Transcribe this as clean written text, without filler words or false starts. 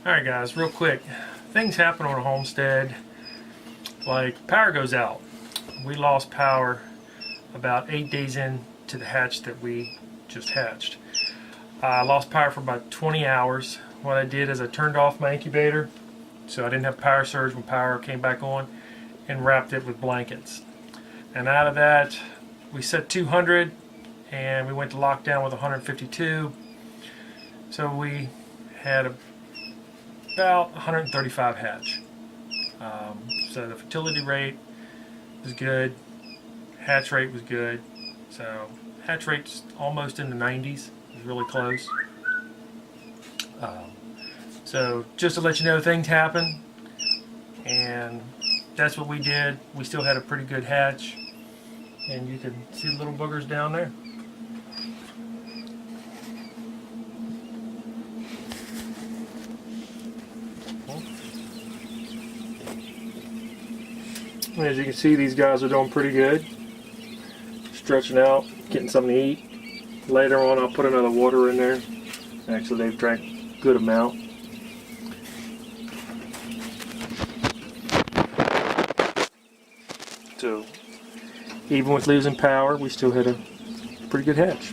Alright guys, real quick. Things happen on a homestead, like power goes out. We lost power about 8 days into the hatch that we just hatched. I lost power for about 20 hours. What I did is I turned off my incubator so I didn't have power surge when power came back on, and wrapped it with blankets. And out of that, we set 200 and we went to lockdown with 152. So we had about 135 hatch. So the fertility rate was good, hatch rate was good. So hatch rate's almost in the 90s, it was really close. So just to let you know, things happen, and that's what we did. We still had a pretty good hatch, and you can see the little boogers down there. As you can see, these guys are doing pretty good, stretching out, getting something to eat. Later on I'll put another water in there. Actually, they've drank a good amount. So even with losing power, we still had a pretty good hatch.